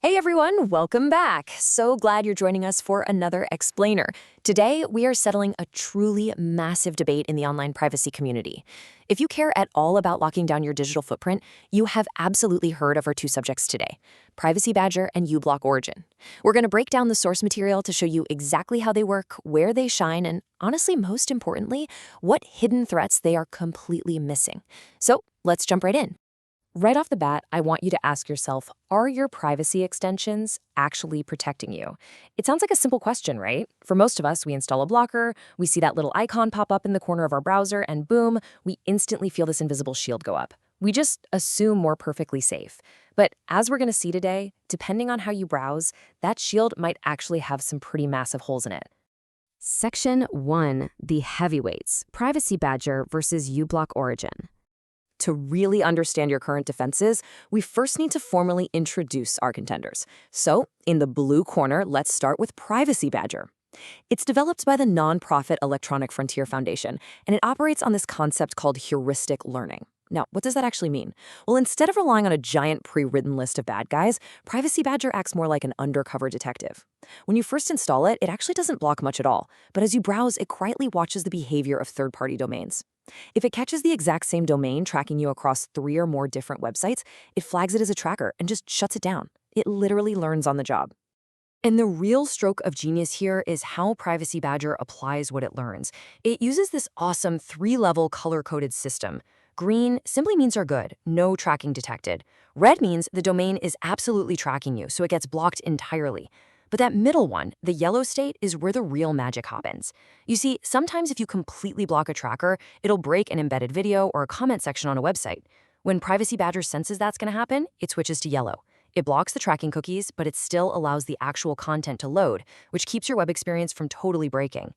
Hey everyone, welcome back. So glad you're joining us for another explainer. Today, we are settling a truly massive debate in the online privacy community. If you care at all about locking down your digital footprint, you have absolutely heard of our two subjects today, Privacy Badger and uBlock Origin. We're going to break down the source material to show you exactly how they work, where they shine, and honestly, most importantly, what hidden threats they are completely missing. So let's jump right in. Right off the bat, I want you to ask yourself, are your privacy extensions actually protecting you? It sounds like a simple question, right? For most of us, we install a blocker, we see that little icon pop up in the corner of our browser, and boom, we instantly feel this invisible shield go up. We just assume we're perfectly safe. But as we're going to see today, depending on how you browse, that shield might actually have some pretty massive holes in it. Section 1, the heavyweights, Privacy Badger versus uBlock Origin. To really understand your current defenses, we first need to formally introduce our contenders. So, in the blue corner, let's start with Privacy Badger. It's developed by the nonprofit Electronic Frontier Foundation, and it operates on this concept called heuristic learning. Now, what does that actually mean? Well, instead of relying on a giant pre-written list of bad guys, Privacy Badger acts more like an undercover detective. When you first install it, it actually doesn't block much at all, but as you browse, it quietly watches the behavior of third-party domains. If it catches the exact same domain tracking you across 3 or more different websites, it flags it as a tracker and just shuts it down. It literally learns on the job. And the real stroke of genius here is how Privacy Badger applies what it learns. It uses this awesome 3-level color-coded system. Green simply means you're good, no tracking detected. Red means the domain is absolutely tracking you, so it gets blocked entirely. But that middle one, the yellow state, is where the real magic happens. You see, sometimes if you completely block a tracker, it'll break an embedded video or a comment section on a website. When Privacy Badger senses that's going to happen, it switches to yellow. It blocks the tracking cookies, but it still allows the actual content to load, which keeps your web experience from totally breaking.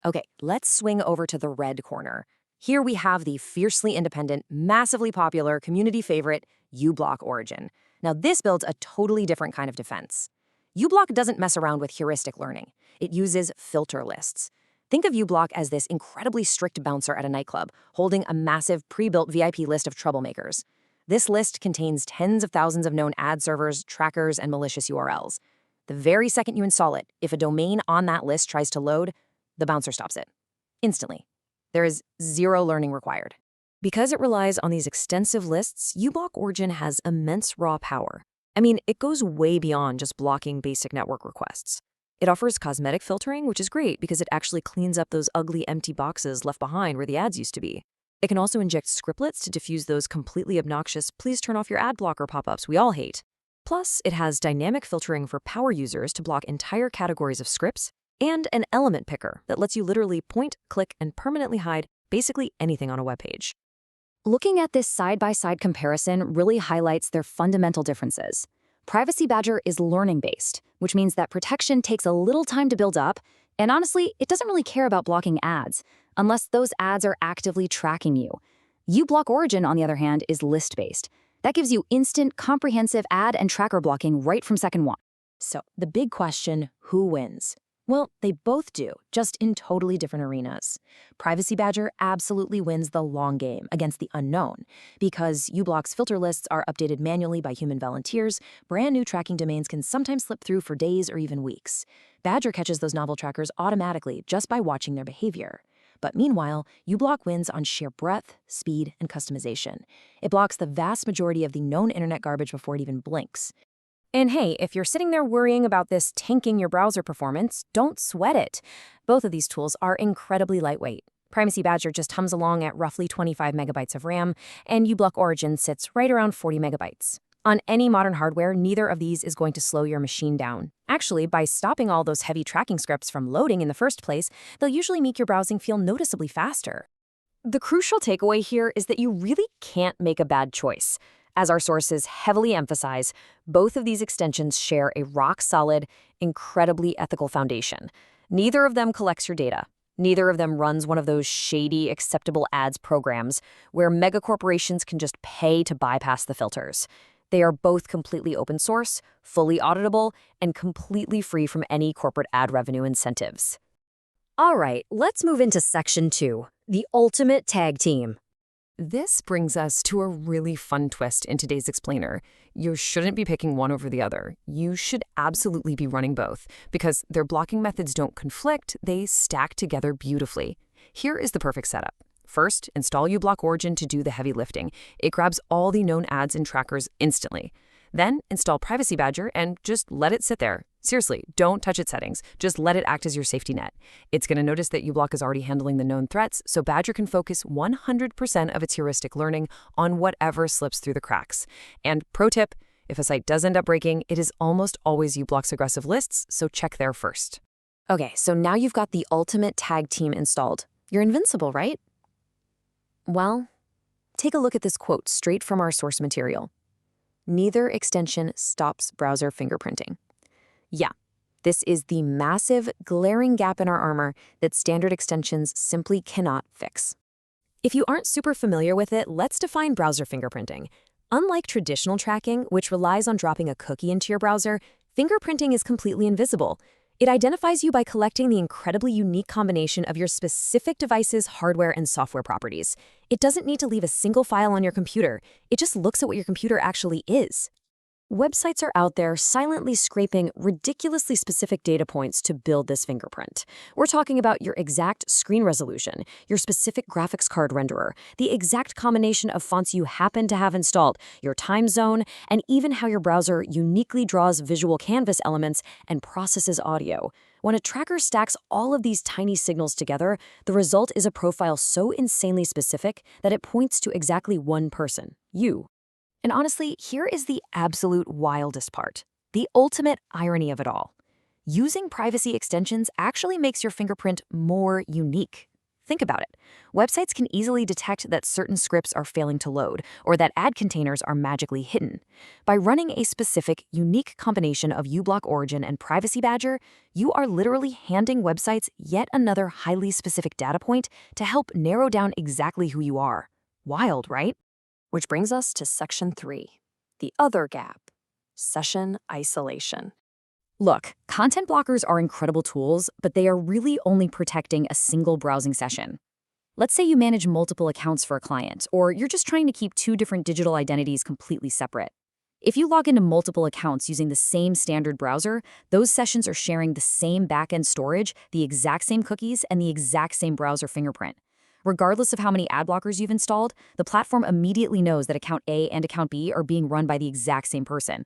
Okay, let's swing over to the red corner. Here we have the fiercely independent, massively popular, community favorite, uBlock Origin. Now this builds a totally different kind of defense. uBlock doesn't mess around with heuristic learning. It uses filter lists. Think of uBlock as this incredibly strict bouncer at a nightclub, holding a massive pre-built VIP list of troublemakers. This list contains tens of thousands of known ad servers, trackers, and malicious URLs. The very second you install it, if a domain on that list tries to load, the bouncer stops it. Instantly. There is zero learning required. Because it relies on these extensive lists, uBlock Origin has immense raw power. I mean, it goes way beyond just blocking basic network requests. It offers cosmetic filtering, which is great because it actually cleans up those ugly empty boxes left behind where the ads used to be. It can also inject scriptlets to diffuse those completely obnoxious "please turn off your ad blocker" pop-ups we all hate. Plus, it has dynamic filtering for power users to block entire categories of scripts, and an element picker that lets you literally point, click, and permanently hide basically anything on a web page. Looking at this side-by-side comparison really highlights their fundamental differences. Privacy Badger is learning-based, which means that protection takes a little time to build up, and honestly, it doesn't really care about blocking ads, unless those ads are actively tracking you. uBlock Origin, on the other hand, is list-based. That gives you instant, comprehensive ad and tracker blocking right from second one. So, the big question, who wins? Well, they both do, just in totally different arenas. Privacy Badger absolutely wins the long game against the unknown. Because uBlock's filter lists are updated manually by human volunteers, brand new tracking domains can sometimes slip through for days or even weeks. Badger catches those novel trackers automatically just by watching their behavior. But meanwhile, uBlock wins on sheer breadth, speed, and customization. It blocks the vast majority of the known internet garbage before it even blinks. And hey, if you're sitting there worrying about this tanking your browser performance, don't sweat it. Both of these tools are incredibly lightweight. Privacy Badger just hums along at roughly 25 megabytes of RAM, and uBlock Origin sits right around 40 megabytes. On any modern hardware, neither of these is going to slow your machine down. Actually, by stopping all those heavy tracking scripts from loading in the first place, they'll usually make your browsing feel noticeably faster. The crucial takeaway here is that you really can't make a bad choice. As our sources heavily emphasize, both of these extensions share a rock-solid, incredibly ethical foundation. Neither of them collects your data. Neither of them runs one of those shady acceptable ads programs where megacorporations can just pay to bypass the filters. They are both completely open source, fully auditable, and completely free from any corporate ad revenue incentives. All right, let's move into Section 2, the ultimate tag team. This brings us to a really fun twist in today's explainer. You shouldn't be picking one over the other. You should absolutely be running both, because their blocking methods don't conflict, they stack together beautifully. Here is the perfect setup. First, install uBlock Origin to do the heavy lifting. It grabs all the known ads and trackers instantly. Then, install Privacy Badger and just let it sit there. Seriously, don't touch its settings. Just let it act as your safety net. It's going to notice that uBlock is already handling the known threats, so Badger can focus 100% of its heuristic learning on whatever slips through the cracks. And pro tip, if a site does end up breaking, it is almost always uBlock's aggressive lists, so check there first. Okay, so now you've got the ultimate tag team installed. You're invincible, right? Well, take a look at this quote straight from our source material. Neither extension stops browser fingerprinting. Yeah, this is the massive, glaring gap in our armor that standard extensions simply cannot fix. If you aren't super familiar with it, let's define browser fingerprinting. Unlike traditional tracking, which relies on dropping a cookie into your browser, fingerprinting is completely invisible. It identifies you by collecting the incredibly unique combination of your specific device's hardware and software properties. It doesn't need to leave a single file on your computer. It just looks at what your computer actually is. Websites are out there silently scraping ridiculously specific data points to build this fingerprint. We're talking about your exact screen resolution, your specific graphics card renderer, the exact combination of fonts you happen to have installed, your time zone, and even how your browser uniquely draws visual canvas elements and processes audio. When a tracker stacks all of these tiny signals together, the result is a profile so insanely specific that it points to exactly one person, you. And honestly, here is the absolute wildest part, the ultimate irony of it all. Using privacy extensions actually makes your fingerprint more unique. Think about it. Websites can easily detect that certain scripts are failing to load or that ad containers are magically hidden. By running a specific, unique combination of uBlock Origin and Privacy Badger, you are literally handing websites yet another highly specific data point to help narrow down exactly who you are. Wild, right? Which brings us to Section 3, the other gap, session isolation. Look, content blockers are incredible tools, but they are really only protecting a single browsing session. Let's say you manage multiple accounts for a client, or you're just trying to keep two different digital identities completely separate. If you log into multiple accounts using the same standard browser, those sessions are sharing the same backend storage, the exact same cookies, and the exact same browser fingerprint. Regardless of how many ad blockers you've installed, the platform immediately knows that account A and account B are being run by the exact same person.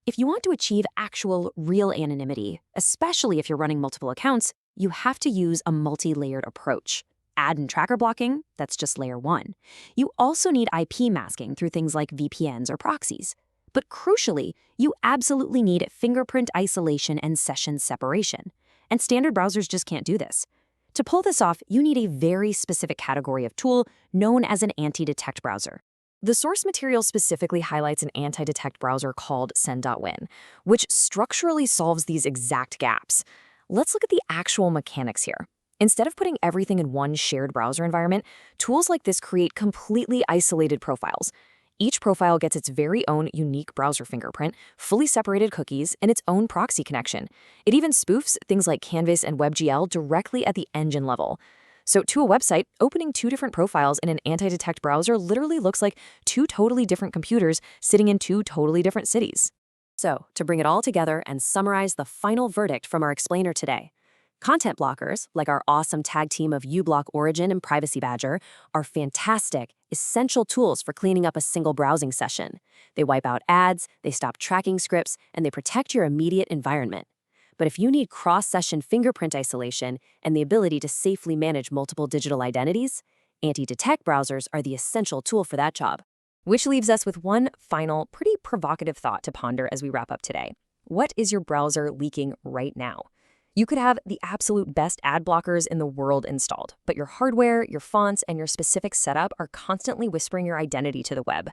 If you want to achieve actual, real anonymity, especially if you're running multiple accounts, you have to use a multi-layered approach. Ad and tracker blocking, that's just layer 1. You also need IP masking through things like VPNs or proxies. But crucially, you absolutely need fingerprint isolation and session separation. And standard browsers just can't do this. To pull this off, you need a very specific category of tool known as an antidetect browser. The source material specifically highlights an antidetect browser called send.win, which structurally solves these exact gaps. Let's look at the actual mechanics here. Instead of putting everything in one shared browser environment, tools like this create completely isolated profiles. Each profile gets its very own unique browser fingerprint, fully separated cookies, and its own proxy connection. It even spoofs things like Canvas and WebGL directly at the engine level. So to a website, opening two different profiles in an anti-detect browser literally looks like two totally different computers sitting in two totally different cities. So, to bring it all together and summarize the final verdict from our explainer today, content blockers, like our awesome tag team of uBlock Origin and Privacy Badger, are fantastic, essential tools for cleaning up a single browsing session. They wipe out ads, they stop tracking scripts, and they protect your immediate environment. But if you need cross-session fingerprint isolation and the ability to safely manage multiple digital identities, anti-detect browsers are the essential tool for that job. Which leaves us with one final, pretty provocative thought to ponder as we wrap up today. What is your browser leaking right now? You could have the absolute best ad blockers in the world installed, but your hardware, your fonts, and your specific setup are constantly whispering your identity to the web.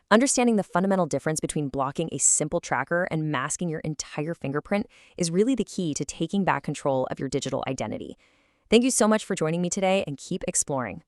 Understanding the fundamental difference between blocking a simple tracker and masking your entire fingerprint is really the key to taking back control of your digital identity. Thank you so much for joining me today, and keep exploring.